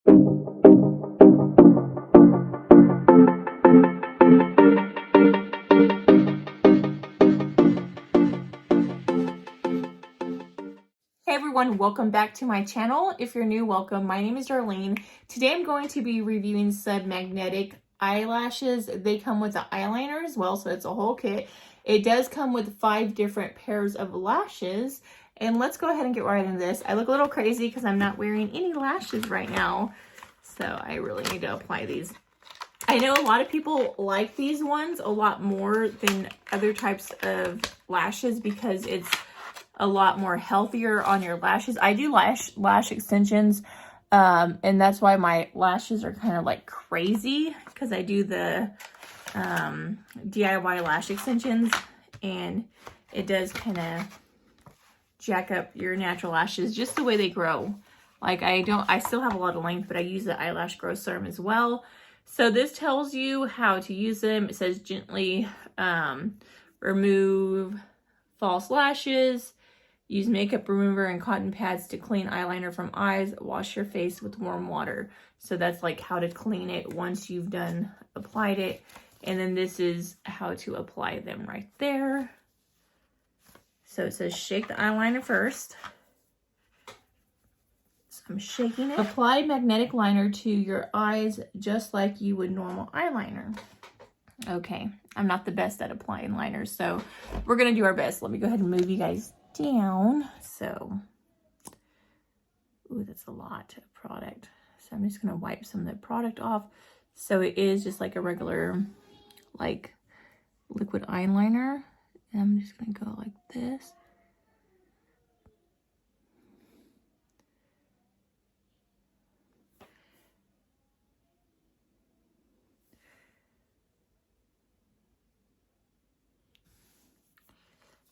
Hey everyone, welcome back to my channel. If you're new, welcome. My name is Darlene. Today I'm going to be reviewing some magnetic eyelashes. They come with the eyeliner as well, so it's a whole kit. It does come with 5 different pairs of lashes. And let's go ahead and get right into this. I look a little crazy because I'm not wearing any lashes right now, so I really need to apply these. I know a lot of people like these ones a lot more than other types of lashes because it's a lot more healthier on your lashes. I do lash extensions, and that's why my lashes are kind of like crazy, because I do the DIY lash extensions, and it does kind of jack up your natural lashes just the way they grow. Like I still have a lot of length, but I use the eyelash growth serum as well. So this tells you how to use them. It says gently remove false lashes. Use makeup remover and cotton pads to clean eyeliner from eyes. Wash your face with warm water. So that's like how to clean it once you've applied it. And then this is how to apply them right there. So it says shake the eyeliner first. So I'm shaking it. Apply magnetic liner to your eyes just like you would normal eyeliner. Okay, I'm not the best at applying liners, so we're gonna do our best. Let me go ahead and move you guys down. So, ooh, that's a lot of product. So I'm just gonna wipe some of the product off. So it is just like a regular, like, liquid eyeliner. And I'm just gonna go like this.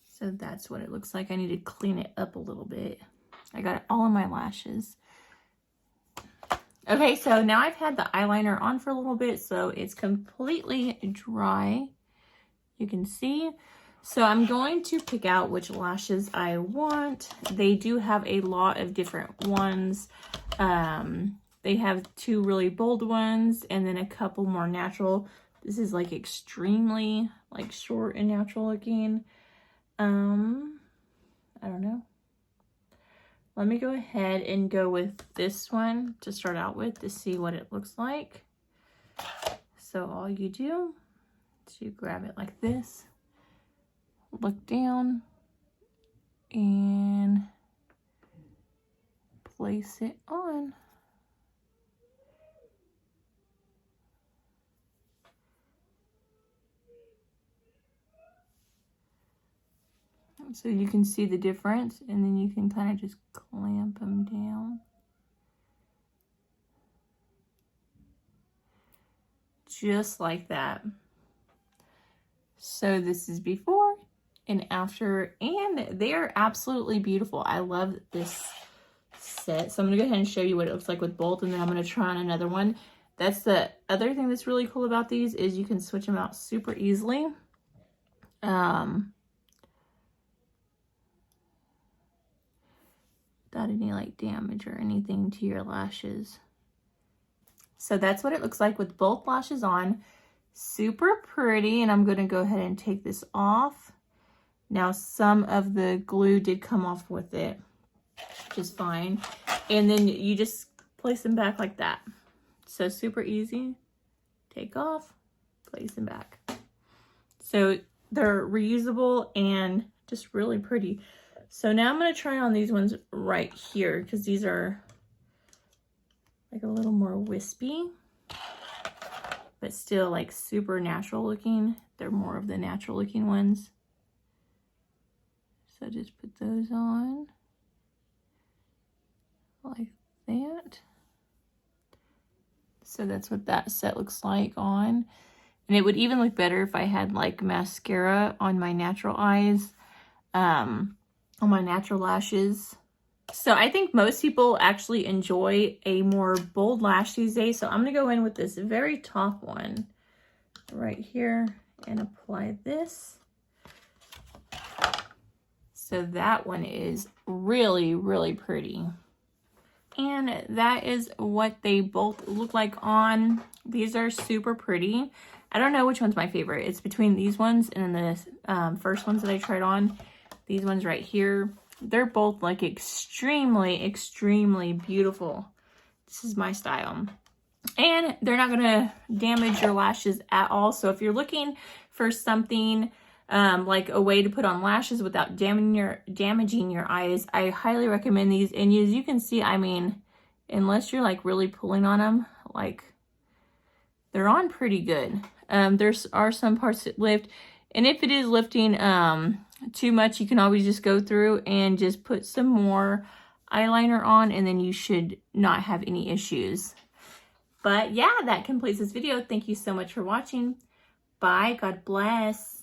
So that's what it looks like. I need to clean it up a little bit. I got it all on my lashes. Okay, so now I've had the eyeliner on for a little bit, so it's completely dry. You can see. So I'm going to pick out which lashes I want. They do have a lot of different ones. They have 2 really bold ones and then a couple more natural. This is like extremely like short and natural looking. I don't know. Let me go ahead and go with this one to start out with to see what it looks like. So all you do is you grab it like this, look down, and place it on. So you can see the difference, and then you can kind of just clamp them down. Just like that. So this is before and after, and they are absolutely beautiful. I love this set. So I'm gonna go ahead and show you what it looks like with both, and then I'm gonna try on another one. That's the other thing that's really cool about these, is you can switch them out super easily. Without any like damage or anything to your lashes. So that's what it looks like with both lashes on. Super pretty, and I'm going to go ahead and take this off. Now some of the glue did come off with it, which is fine. And then you just place them back like that. So super easy. Take off, place them back. So they're reusable and just really pretty. So now I'm going to try on these ones right here, because these are like a little more wispy, but still like super natural looking. They're more of the natural looking ones. So just put those on like that. So that's what that set looks like on. And it would even look better if I had like mascara on my natural eyes. On my natural lashes. So I think most people actually enjoy a more bold lash these days. So I'm going to go in with this very top one right here and apply this. So that one is really, really pretty. And that is what they both look like on. These are super pretty. I don't know which one's my favorite. It's between these ones and then the first ones that I tried on. These ones right here. They're both like extremely, extremely beautiful. This is my style. And they're not going to damage your lashes at all. So if you're looking for something like a way to put on lashes without damaging your eyes, I highly recommend these. And as you can see, I mean, unless you're like really pulling on them, like they're on pretty good. There are some parts that lift, and if it is lifting too much, you can always just go through and just put some more eyeliner on, and then you should not have any issues. But yeah, that completes this video. Thank you so much for watching. Bye. God bless.